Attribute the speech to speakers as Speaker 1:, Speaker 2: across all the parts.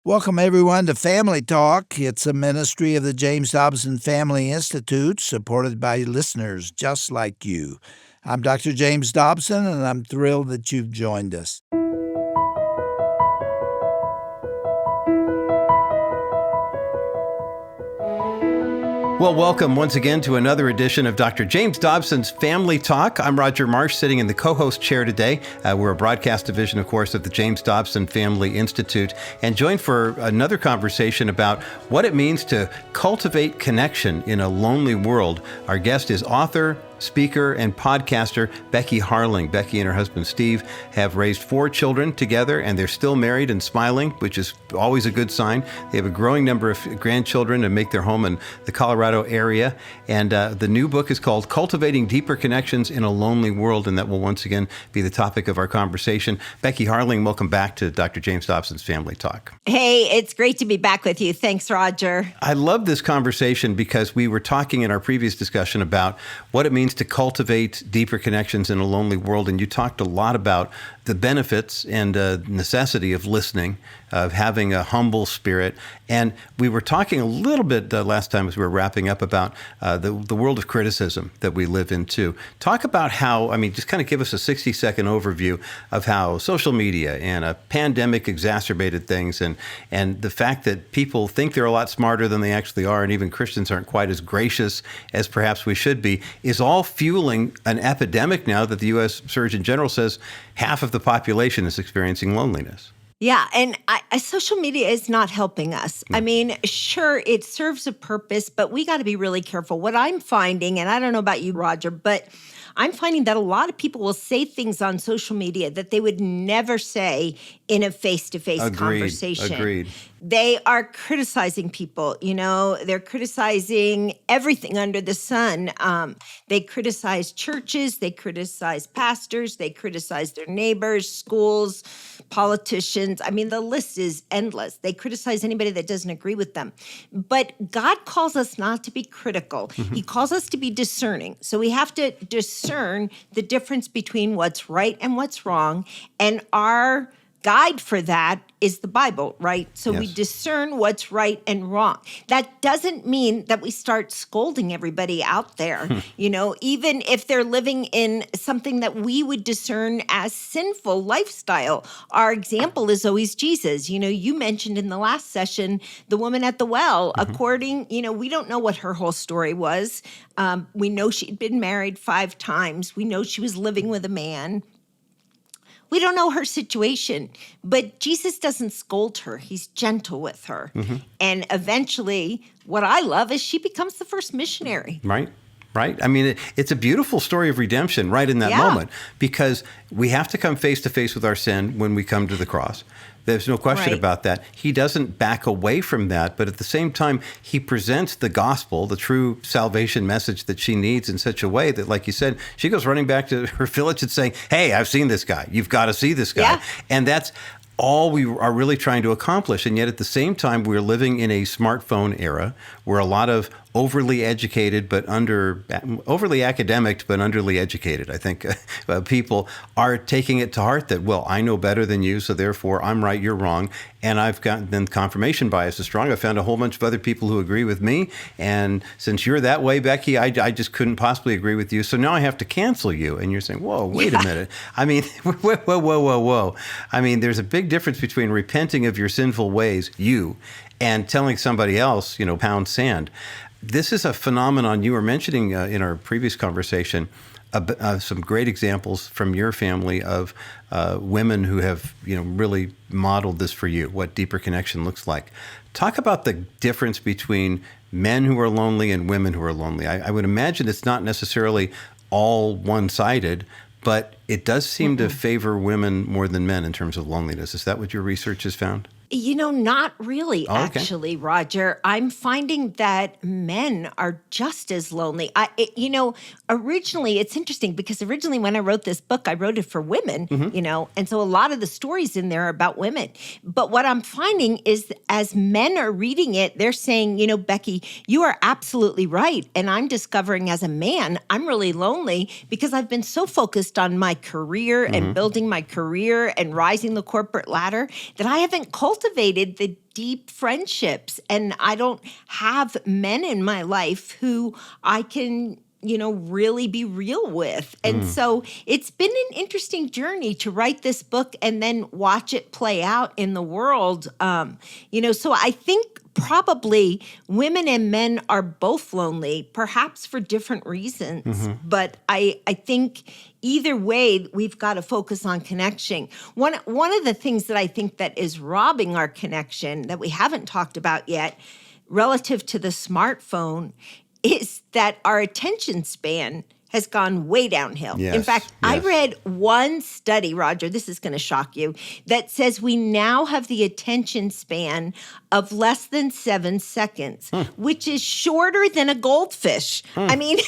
Speaker 1: Welcome, everyone, to Family Talk. It's a ministry of the James Dobson Family Institute, supported by listeners just like you. I'm Dr. James Dobson, and I'm thrilled that you've joined us.
Speaker 2: Well, welcome once again to another edition of Dr. James Dobson's Family Talk. I'm Roger Marsh, sitting in the co-host chair today. We're a broadcast division, of course, of the James Dobson Family Institute, and joined for another conversation about what it means to cultivate connection in a lonely world. Our guest is author, speaker, and podcaster Becky Harling. Becky and her husband Steve have raised 4 children together, and they're still married and smiling, which is always a good sign. They have a growing number of grandchildren and make their home in the Colorado area. And the new book is called Cultivating Deeper Connections in a Lonely World, and that will once again be the topic of our conversation. Becky Harling, welcome back to Dr. James Dobson's Family Talk.
Speaker 3: Hey, it's great to be back with you. Thanks, Roger.
Speaker 2: I love this conversation because we were talking in our previous discussion about what it means to cultivate deeper connections in a lonely world. And you talked a lot about the benefits and necessity of listening, of having a humble spirit. And we were talking a little bit last time as we were wrapping up about the world of criticism that we live in too. Talk about how, just kind of give us a 60-second overview of how social media and a pandemic exacerbated things, and the fact that people think they're a lot smarter than they actually are, and even Christians aren't quite as gracious as perhaps we should be, is all fueling an epidemic now that the U.S. Surgeon General says half of the population is experiencing loneliness.
Speaker 3: Yeah, and social media is not helping us. Sure, it serves a purpose, but we got to be really careful. What I'm finding, and I don't know about you, Roger, but I'm finding that a lot of people will say things on social media that they would never say in a face-to-face conversation.
Speaker 2: Agreed.
Speaker 3: They are criticizing people, they're criticizing everything under the sun. They criticize churches, they criticize pastors, they criticize their neighbors, schools, politicians. The list is endless. They criticize anybody that doesn't agree with them. But God calls us not to be critical. Mm-hmm. He calls us to be discerning. So we have to discern the difference between what's right and what's wrong. And our guide for that is the Bible, right? So
Speaker 2: Yes.
Speaker 3: We discern what's right and wrong. That doesn't mean that we start scolding everybody out there, even if they're living in something that we would discern as sinful lifestyle. Our example is always Jesus. You mentioned in the last session, the woman at the well, according, we don't know what her whole story was. We know she'd been married 5 times. We know she was living with a man. We don't know her situation, but Jesus doesn't scold her. He's gentle with her. Mm-hmm. And eventually, what I love is she becomes the first missionary.
Speaker 2: Right. It's a beautiful story of redemption right in that moment, because we have to come face to face with our sin when we come to the cross. There's no question about that. He doesn't back away from that, but at the same time, he presents the gospel, the true salvation message that she needs, in such a way that, like you said, she goes running back to her village and saying, hey, I've seen this guy. You've got to see this guy.
Speaker 3: Yeah.
Speaker 2: And that's all we are really trying to accomplish. And yet at the same time, we're living in a smartphone era where a lot of overly academic but underly educated, I think, people are taking it to heart that, well, I know better than you, so therefore I'm right, you're wrong. And I've got, then confirmation bias is strong. I found a whole bunch of other people who agree with me. And since you're that way, Becky, I just couldn't possibly agree with you. So now I have to cancel you. And you're saying, whoa, wait a minute. Whoa. There's a big difference between repenting of your sinful ways, and telling somebody else, pound sand. This is a phenomenon you were mentioning in our previous conversation, some great examples from your family of women who have, really modeled this for you, what deeper connection looks like. Talk about the difference between men who are lonely and women who are lonely. I would imagine it's not necessarily all one-sided, but it does seem to favor women more than men in terms of loneliness. Is that what your research has found?
Speaker 3: Not really, actually, Roger. I'm finding that men are just as lonely. Originally, it's interesting because originally when I wrote this book, I wrote it for women, and so a lot of the stories in there are about women. But what I'm finding is as men are reading it, they're saying, Becky, you are absolutely right. And I'm discovering as a man, I'm really lonely because I've been so focused on my career and building my career and rising the corporate ladder that I haven't cultivated cultivated the deep friendships. And I don't have men in my life who I can, really be real with. And so it's been an interesting journey to write this book and then watch it play out in the world. So I think probably women and men are both lonely, perhaps for different reasons. But I think either way, we've got to focus on connection. One of the things that I think that is robbing our connection that we haven't talked about yet relative to the smartphone is that our attention span has gone way downhill.
Speaker 2: Yes,
Speaker 3: In fact, I read one study, Roger, this is going to shock you, that says we now have the attention span of less than 7 seconds, which is shorter than a goldfish. I mean,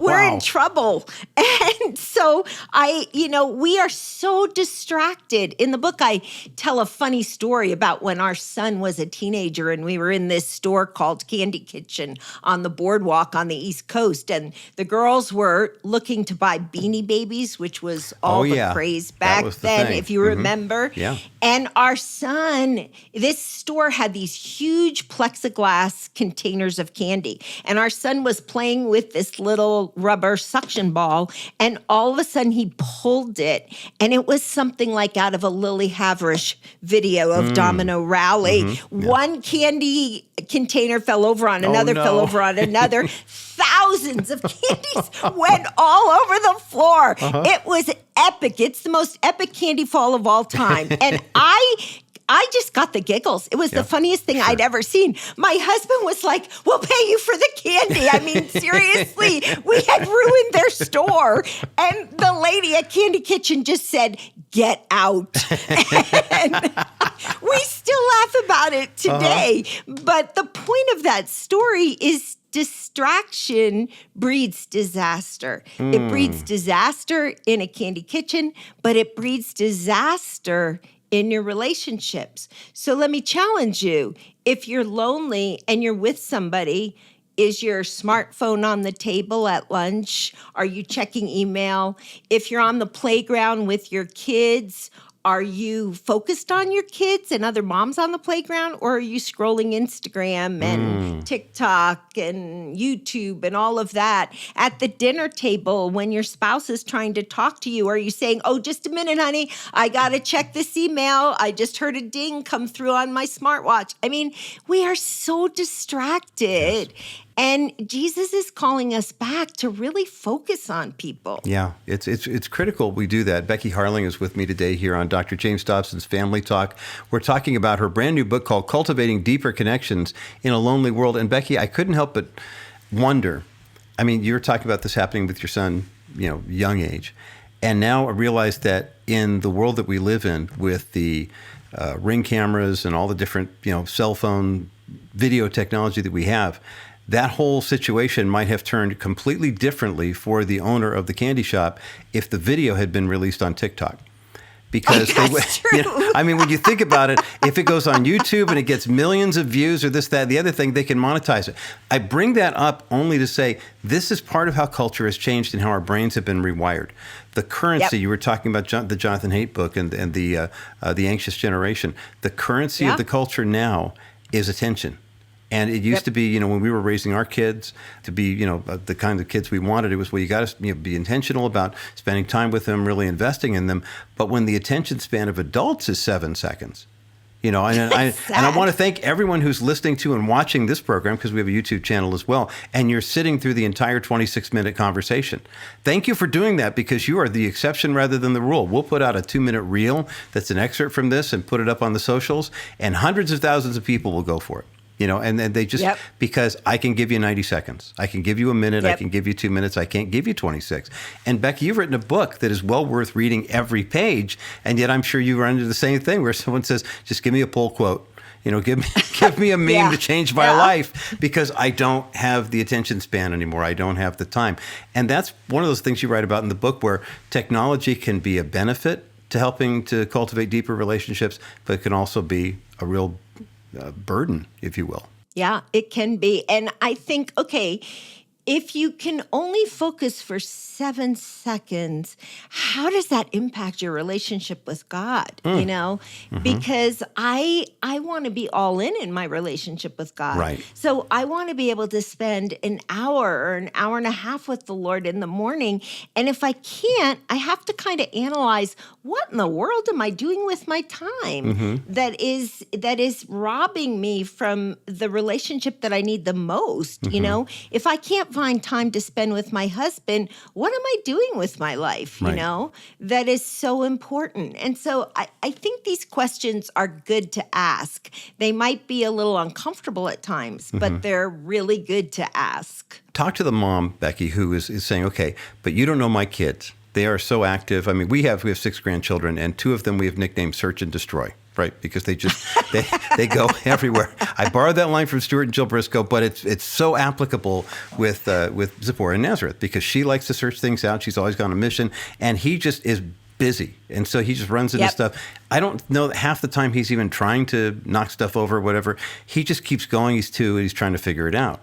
Speaker 3: we're in trouble. And so we are so distracted. In the book, I tell a funny story about when our son was a teenager and we were in this store called Candy Kitchen on the boardwalk on the East Coast. And the girls were looking to buy Beanie Babies, which was all the craze back then, if you remember.
Speaker 2: Yeah.
Speaker 3: And our son, this store had these huge plexiglass containers of candy. And our son was playing with this little rubber suction ball. And all of a sudden he pulled it. And it was something like out of a Lily Haverish video of Domino Rally. One candy container fell over on another, fell over on another. Thousands of candies went all over the floor. It was epic. It's the most epic candy fall of all time. And I just got the giggles. It was the funniest thing I'd ever seen. My husband was like, "We'll pay you for the candy." I mean, seriously, we had ruined their store. And the lady at Candy Kitchen just said, "Get out." And we still laugh about it today. But the point of that story is distraction breeds disaster. It breeds disaster in a candy kitchen, but it breeds disaster in your relationships. So let me challenge you. If you're lonely and you're with somebody, is your smartphone on the table at lunch? Are you checking email? If you're on the playground with your kids, are you focused on your kids and other moms on the playground, or are you scrolling Instagram and TikTok and YouTube and all of that? At the dinner table, when your spouse is trying to talk to you, are you saying, "Oh, just a minute, honey, I got to check this email. I just heard a ding come through on my smartwatch"? I mean, we are so distracted. Yes. And Jesus is calling us back to really focus on people.
Speaker 2: Yeah, it's critical we do that. Becky Harling is with me today here on Dr. James Dobson's Family Talk. We're talking about her brand new book called Cultivating Deeper Connections in a Lonely World. And Becky, I couldn't help but wonder, I mean, you were talking about this happening with your son, young age. And now I realize that in the world that we live in with the Ring cameras and all the different, cell phone video technology that we have, that whole situation might have turned completely differently for the owner of the candy shop if the video had been released on TikTok. Because when you think about it, if it goes on YouTube and it gets millions of views or this, that, the other thing, they can monetize it. I bring that up only to say this is part of how culture has changed and how our brains have been rewired. The currency, you were talking about the Jonathan Haidt book and the Anxious Generation. The currency of the culture now is attention. And it used to be, when we were raising our kids to be, the kind of kids we wanted, it was, you got to be intentional about spending time with them, really investing in them. But when the attention span of adults is 7 seconds, and I want to thank everyone who's listening to and watching this program, because we have a YouTube channel as well, and you're sitting through the entire 26-minute conversation. Thank you for doing that, because you are the exception rather than the rule. We'll put out a 2-minute reel that's an excerpt from this and put it up on the socials, and hundreds of thousands of people will go for it. And they just, because I can give you 90 seconds. I can give you a minute. I can give you 2 minutes. I can't give you 26. And Becky, you've written a book that is well worth reading every page. And yet I'm sure you run into the same thing where someone says, just give me a pull quote. Give me a meme to change my life, because I don't have the attention span anymore. I don't have the time. And that's one of those things you write about in the book, where technology can be a benefit to helping to cultivate deeper relationships, but it can also be a real burden, if you will.
Speaker 3: Yeah, it can be. And I think, if you can only focus for 7 seconds, how does that impact your relationship with God? You know, because I want to be all in my relationship with God.
Speaker 2: Right.
Speaker 3: So I want to be able to spend an hour or an hour and a half with the Lord in the morning. And if I can't, I have to kind of analyze, what in the world am I doing with my time that is robbing me from the relationship that I need the most? You know, if I can't find time to spend with my husband, what am I doing with my life? You
Speaker 2: Right.
Speaker 3: know, that is so important. And so I think these questions are good to ask. They might be a little uncomfortable at times, but they're really good to ask.
Speaker 2: Talk to the mom, Becky, who is saying, okay, but you don't know my kids. They are so active. I mean, we have 6 grandchildren, and 2 of them we have nicknamed Search and Destroy, right? Because they just they go everywhere. I borrowed that line from Stuart and Jill Briscoe, but it's so applicable with Zipporah and Nazareth, because she likes to search things out. She's always gone on a mission, and he just is busy, and so he just runs into stuff. I don't know that half the time he's even trying to knock stuff over or whatever. He just keeps going. He's 2, and he's trying to figure it out.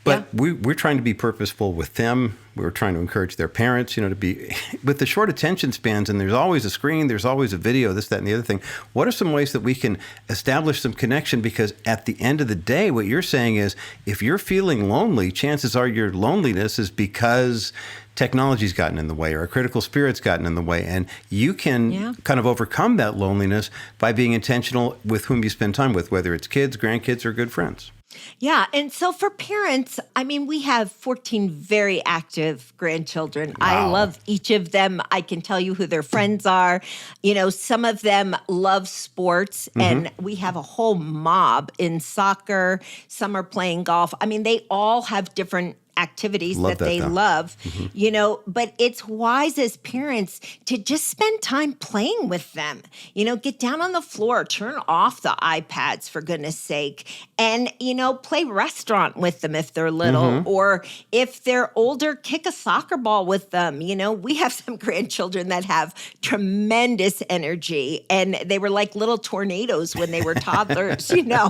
Speaker 2: But we're trying to be purposeful with them. We're trying to encourage their parents, you know, to be with the short attention spans. And there's always a screen, there's always a video, this, that, and the other thing. What are some ways that we can establish some connection? Because at the end of the day, what you're saying is, if you're feeling lonely, chances are your loneliness is because technology's gotten in the way, or a critical spirit's gotten in the way. And you can kind of overcome that loneliness by being intentional with whom you spend time with, whether it's kids, grandkids, or good friends.
Speaker 3: Yeah. And so for parents, I mean, we have 14 very active grandchildren.
Speaker 2: Wow.
Speaker 3: I love each of them. I can tell you who their friends are. You know, some of them love sports, and we have a whole mob in soccer. Some are playing golf. I mean, they all have different activities that they love, you know, but it's wise as parents to just spend time playing with them. You know, get down on the floor, turn off the iPads, for goodness sake, and, you know, play restaurant with them if they're little, or if they're older, kick a soccer ball with them. You know, we have some grandchildren that have tremendous energy, and they were like little tornadoes when they were toddlers, you know,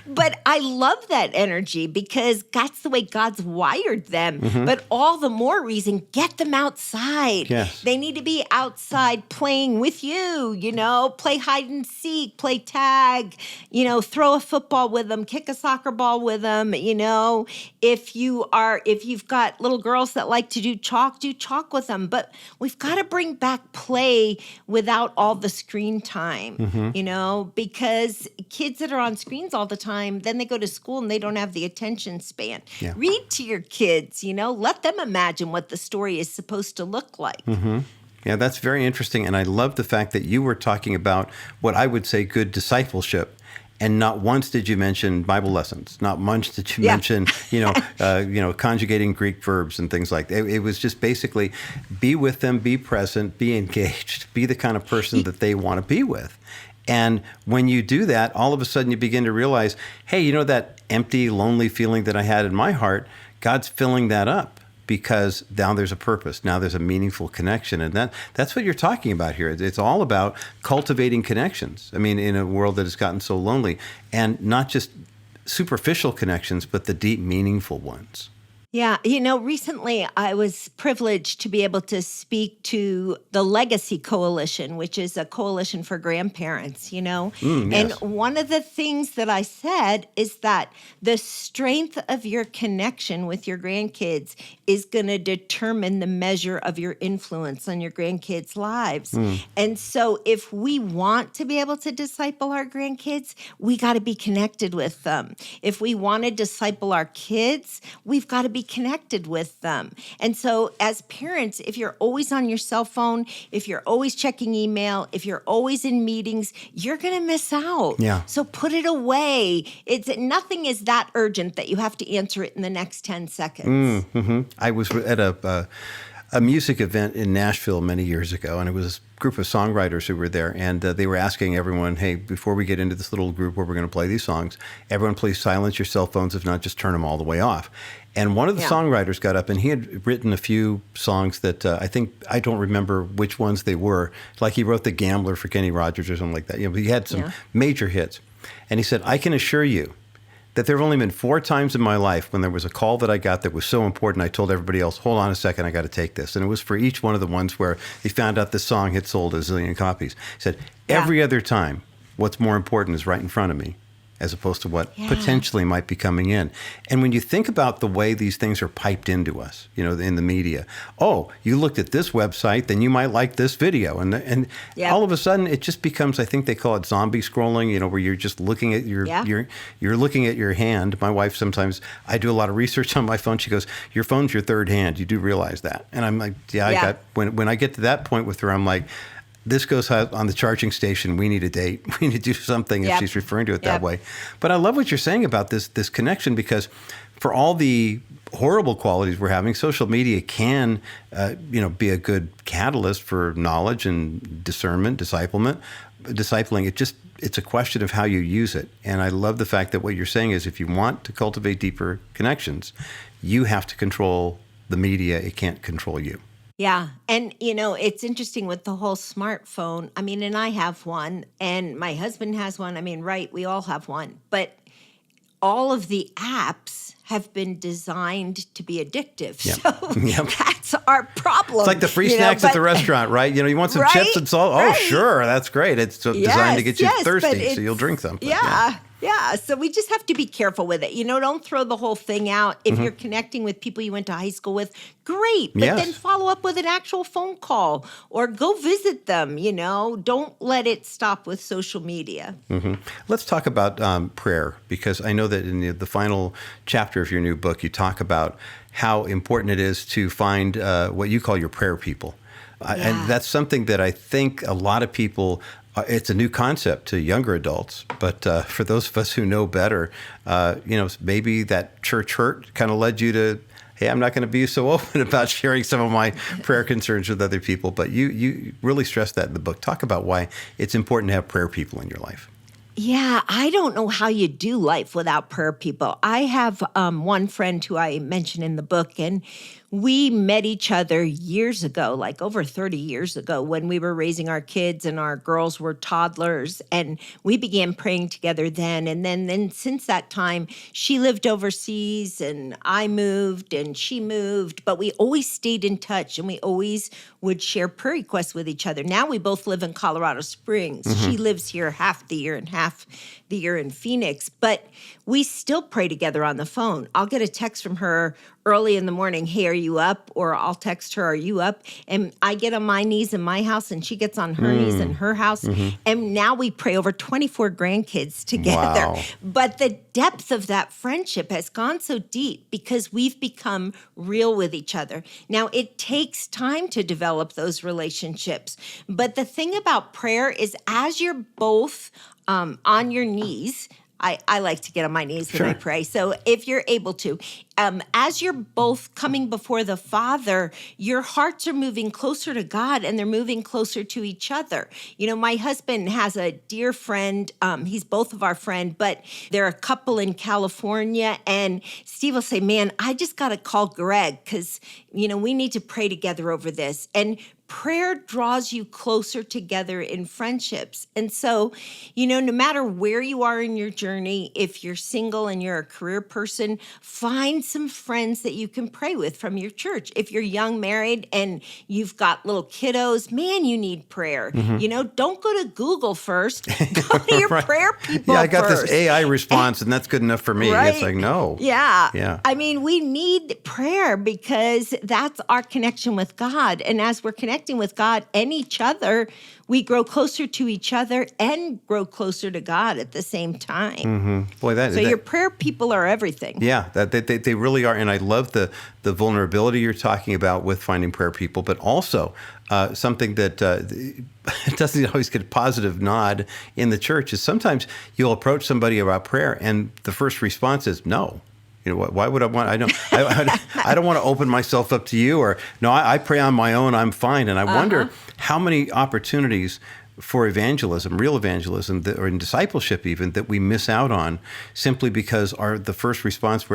Speaker 3: but I love that energy because that's the way God's wired them. But all the more reason, get them outside.
Speaker 2: Yes.
Speaker 3: They need to be outside playing with you, you know, play hide and seek, play tag, you know, throw a football with them, kick a soccer ball with them, you know. If you've got little girls that like to do chalk with them. But we've got to bring back play without all the screen time, you know, because kids that are on screens all the time, then they go to school and they don't have the attention span.
Speaker 2: Yeah.
Speaker 3: Read to your kids, you know, let them imagine what the story is supposed to look like.
Speaker 2: Yeah, that's very interesting. And I love the fact that you were talking about what I would say good discipleship. And not once did you mention Bible lessons. Not once did you mention, conjugating Greek verbs and things like that. It was just basically be with them, be present, be engaged, be the kind of person that they want to be with. And when you do that, all of a sudden you begin to realize, hey, you know, that empty, lonely feeling that I had in my heart, God's filling that up, because now there's a purpose. Now there's a meaningful connection. And that's what you're talking about here. It's all about cultivating connections. I mean, in a world that has gotten so lonely, and not just superficial connections, but the deep, meaningful ones.
Speaker 3: Yeah. You know, recently I was privileged to be able to speak to the Legacy Coalition, which is a coalition for grandparents, you know.
Speaker 2: Yes.
Speaker 3: And one of the things that I said is that the strength of your connection with your grandkids is going to determine the measure of your influence on your grandkids' lives. And so if we want to be able to disciple our grandkids, we got to be connected with them. If we want to disciple our kids, we've got to be connected with them. And so as parents, if you're always on your cell phone, if you're always checking email, if you're always in meetings, you're going to miss out.
Speaker 2: Yeah.
Speaker 3: So put it away. Nothing is that urgent that you have to answer it in the next 10 seconds.
Speaker 2: I was at a music event in Nashville many years ago, and it was a group of songwriters who were there, and they were asking everyone, hey, before we get into this little group where we're going to play these songs, everyone please silence your cell phones. If not, just turn them all the way off. And one of the songwriters got up, and he had written a few songs that I don't remember which ones they were. Like he wrote The Gambler for Kenny Rogers or something like that. You know, he had some major hits. And he said, I can assure you that there have only been 4 times in my life when there was a call that I got that was so important, I told everybody else, hold on a second, I got to take this. And it was for each one of the ones where they found out this song had sold a zillion copies. He said, every other time, what's more important is right in front of me, as opposed to what potentially might be coming in. And when you think about the way these things are piped into us, in the media, oh, you looked at this website, then you might like this video. And all of a sudden it just becomes, I think they call it zombie scrolling, where you're just looking at you're looking at your hand. My wife, sometimes I do a lot of research on my phone. She goes, your phone's your third hand. You do realize that. And I'm like, when I get to that point with her, I'm like, this goes out on the charging station. We need a date. We need to do something if she's referring to it that way. But I love what you're saying about this connection, because for all the horrible qualities we're having, social media can be a good catalyst for knowledge and discernment, discipling. It's a question of how you use it. And I love the fact that what you're saying is if you want to cultivate deeper connections, you have to control the media. It can't control you.
Speaker 3: Yeah. And, it's interesting with the whole smartphone. I mean, and I have one, and my husband has one. I mean, right, we all have one. But all of the apps have been designed to be addictive. Yep. So that's our problem.
Speaker 2: It's like the free snacks at the restaurant, right? You want some chips and salt? Oh, sure, that's great. It's designed to get you thirsty, so you'll drink something.
Speaker 3: Yeah, so we just have to be careful with it. Don't throw the whole thing out. If you're connecting with people you went to high school with, great. But then follow up with an actual phone call or go visit them, Don't let it stop with social media.
Speaker 2: Mm-hmm. Let's talk about prayer, because I know that in the final chapter of your new book, you talk about how important it is to find what you call your prayer people. And that's something that I think a lot of people... it's a new concept to younger adults, but for those of us who know better, maybe that church hurt kind of led you to, hey, I'm not going to be so open about sharing some of my prayer concerns with other people. But you really stress that in the book. Talk about why it's important to have prayer people in your life.
Speaker 3: Yeah, I don't know how you do life without prayer people. I have one friend who I mentioned in the book, and we met each other years ago, like over 30 years ago, when we were raising our kids and our girls were toddlers, and we began praying together then. And then since that time, she lived overseas and I moved and she moved, but we always stayed in touch and we always would share prayer requests with each other. Now we both live in Colorado Springs. Mm-hmm. She lives here half the year and half the year in Phoenix, but we still pray together on the phone. I'll get a text from her early in the morning, hey, are you up? Or I'll text her, are you up? And I get on my knees in my house and she gets on her knees in her house. Mm-hmm. And now we pray over 24 grandkids together.
Speaker 2: Wow.
Speaker 3: But the depth of that friendship has gone so deep because we've become real with each other. Now, it takes time to develop those relationships. But the thing about prayer is as you're both on your knees, I like to get on my knees when I pray. So if you're able to, as you're both coming before the Father, your hearts are moving closer to God and they're moving closer to each other. My husband has a dear friend. He's both of our friend, but they're a couple in California. And Steve will say, man, I just got to call Greg because, we need to pray together over this. And prayer draws you closer together in friendships. And so, no matter where you are in your journey, if you're single and you're a career person, find some friends that you can pray with from your church. If you're young married and you've got little kiddos, man, you need prayer. Mm-hmm. Don't go to Google first. Go to your prayer people
Speaker 2: I got
Speaker 3: first.
Speaker 2: this AI response and that's good enough for me.
Speaker 3: Right?
Speaker 2: It's like, no.
Speaker 3: Yeah. I mean, we need prayer because that's our connection with God. And as we're connecting with God and each other, we grow closer to each other and grow closer to God at the same time.
Speaker 2: Mm-hmm. Boy,
Speaker 3: your prayer people are everything.
Speaker 2: Yeah, they really are. And I love the vulnerability you're talking about with finding prayer people, but also something that doesn't always get a positive nod in the church is sometimes you'll approach somebody about prayer and the first response is no. Why would I want? I don't want to open myself up to you. Or no, I pray on my own. I'm fine. And I wonder how many opportunities for evangelism, real evangelism, or in discipleship even, that we miss out on simply because the first response.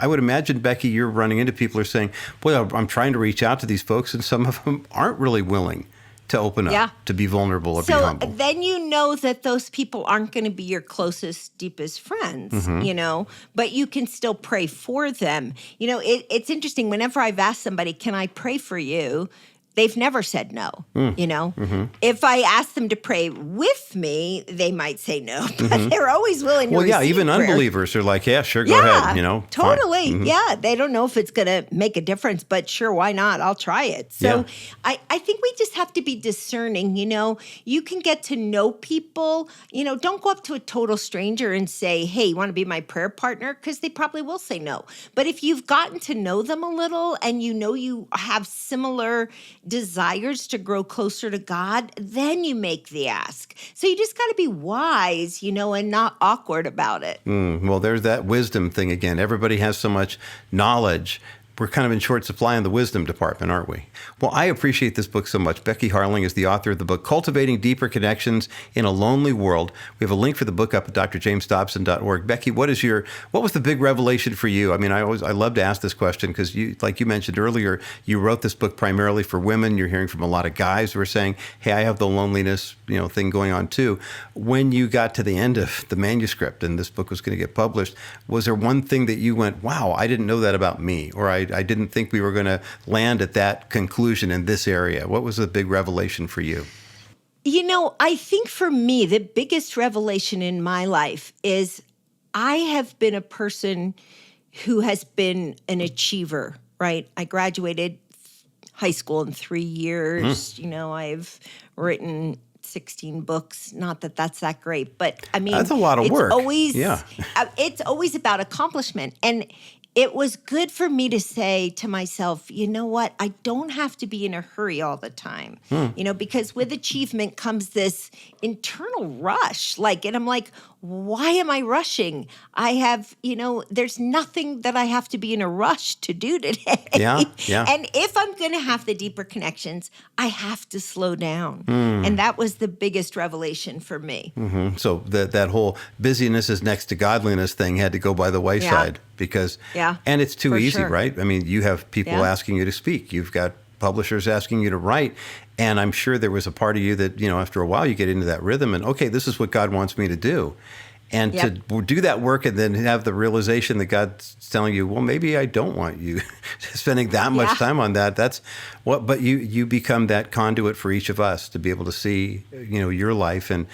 Speaker 2: I would imagine, Becky, you're running into people who are saying, "Boy, I'm trying to reach out to these folks, and some of them aren't really willing to open up,
Speaker 3: Yeah.
Speaker 2: to be vulnerable or be
Speaker 3: So
Speaker 2: humble.
Speaker 3: then you know that those people aren't going to be your closest, deepest friends, but you can still pray for them. It's interesting. Whenever I've asked somebody, can I pray for you? They've never said no, If I ask them to pray with me, they might say no, but they're always willing to receive
Speaker 2: even
Speaker 3: prayer.
Speaker 2: Unbelievers are like, yeah, sure, go ahead, fine.
Speaker 3: Totally. Yeah, they don't know if it's going to make a difference, but sure, why not? I'll try it. So I think we just have to be discerning, You can get to know people, don't go up to a total stranger and say, hey, you want to be my prayer partner? Because they probably will say no. But if you've gotten to know them a little and you have similar desires to grow closer to God, then you make the ask. So you just got to be wise, and not awkward about it.
Speaker 2: Well, there's that wisdom thing again. Everybody has so much knowledge. We're kind of in short supply in the wisdom department, aren't we? Well, I appreciate this book so much. Becky Harling is the author of the book, Cultivating Deeper Connections in a Lonely World. We have a link for the book up at drjamesdobson.org. Becky, what was the big revelation for you? I mean, I love to ask this question because like you mentioned earlier, you wrote this book primarily for women. You're hearing from a lot of guys who are saying, hey, I have the loneliness, thing going on too. When you got to the end of the manuscript and this book was going to get published, was there one thing that you went, wow, I didn't know that about me, or I didn't think we were going to land at that conclusion in this area? What was the big revelation for you?
Speaker 3: I think for me, the biggest revelation in my life is I have been a person who has been an achiever, right? I graduated high school in 3 years. I've written 16 books. Not that that's that great, but I mean,
Speaker 2: that's a lot of work.
Speaker 3: It's always about accomplishment. And it was good for me to say to myself, you know what? I don't have to be in a hurry all the time, because with achievement comes this internal rush. And I'm like, why am I rushing? I have, there's nothing that I have to be in a rush to do today.
Speaker 2: Yeah.
Speaker 3: And if I'm going to have the deeper connections, I have to slow down. And that was the biggest revelation for me.
Speaker 2: Mm-hmm. So that whole busyness is next to godliness thing had to go by the wayside because, and it's too easy, right? I mean, you have people asking you to speak. You've got publishers asking you to write. And I'm sure there was a part of you that, after a while you get into that rhythm and, okay, this is what God wants me to do. And to do that work and then have the realization that God's telling you, well, maybe I don't want you spending that much time on that. That's what, but you become that conduit for each of us to be able to see, your life and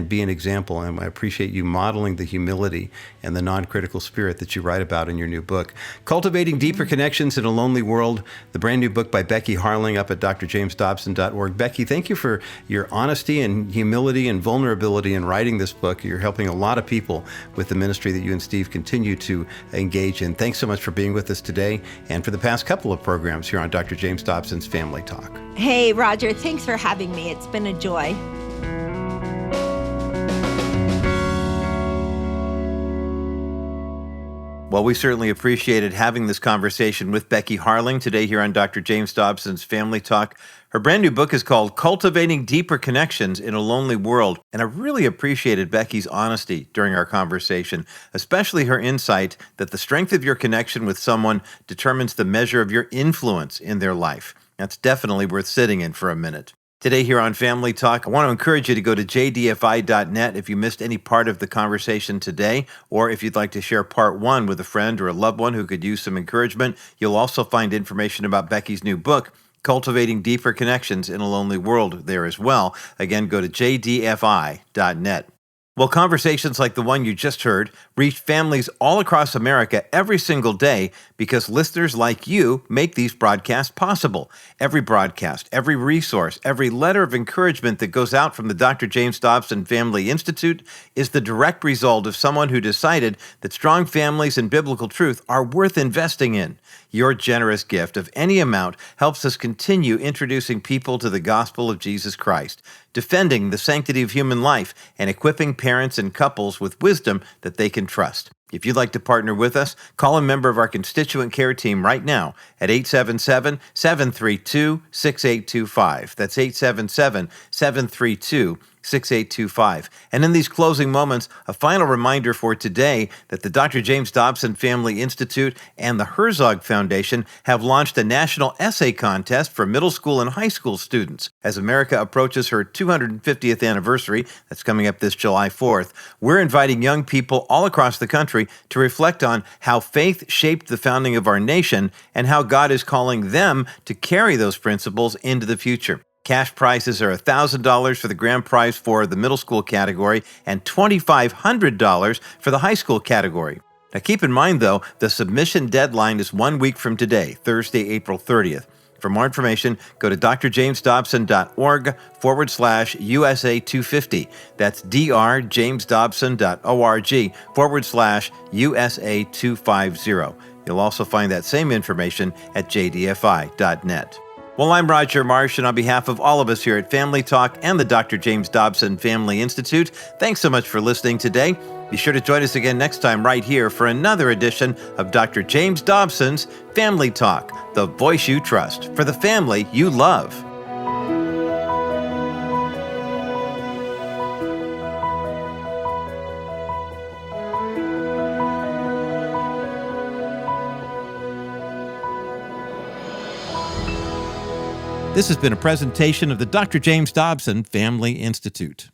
Speaker 2: be an example. And I appreciate you modeling the humility and the non-critical spirit that you write about in your new book. Cultivating Deeper Connections in a Lonely World, the brand new book by Becky Harling up at drjamesdobson.org. Becky, thank you for your honesty and humility and vulnerability in writing this book. You're helping a lot of people with the ministry that you and Steve continue to engage in. Thanks so much for being with us today and for the past couple of programs here on Dr. James Dobson's Family Talk.
Speaker 3: Hey, Roger, thanks for having me. It's been a joy.
Speaker 2: Well, we certainly appreciated having this conversation with Becky Harling today here on Dr. James Dobson's Family Talk. Her brand new book is called Cultivating Deeper Connections in a Lonely World, and I really appreciated Becky's honesty during our conversation, especially her insight that the strength of your connection with someone determines the measure of your influence in their life. That's definitely worth sitting in for a minute. Today here on Family Talk, I want to encourage you to go to jdfi.net if you missed any part of the conversation today, or if you'd like to share part one with a friend or a loved one who could use some encouragement. You'll also find information about Becky's new book, Cultivating Deeper Connections in a Lonely World, there as well. Again, go to jdfi.net. Well, conversations like the one you just heard reach families all across America every single day because listeners like you make these broadcasts possible. Every broadcast, every resource, every letter of encouragement that goes out from the Dr. James Dobson Family Institute is the direct result of someone who decided that strong families and biblical truth are worth investing in. Your generous gift of any amount helps us continue introducing people to the gospel of Jesus Christ, defending the sanctity of human life, and equipping parents and couples with wisdom that they can trust. If you'd like to partner with us, call a member of our constituent care team right now at 877-732-6825. That's 877-732-6825. 6825. And in these closing moments, a final reminder for today that the Dr. James Dobson Family Institute and the Herzog Foundation have launched a national essay contest for middle school and high school students. As America approaches her 250th anniversary, that's coming up this July 4th, we're inviting young people all across the country to reflect on how faith shaped the founding of our nation and how God is calling them to carry those principles into the future. Cash prizes are $1,000 for the grand prize for the middle school category and $2,500 for the high school category. Now keep in mind, though, the submission deadline is 1 week from today, Thursday, April 30th. For more information, go to drjamesdobson.org/USA 250. That's drjamesdobson.org/USA 250. You'll also find that same information at jdfi.net. Well, I'm Roger Marsh, and on behalf of all of us here at Family Talk and the Dr. James Dobson Family Institute, thanks so much for listening today. Be sure to join us again next time right here for another edition of Dr. James Dobson's Family Talk, the voice you trust for the family you love. This has been a presentation of the Dr. James Dobson Family Institute.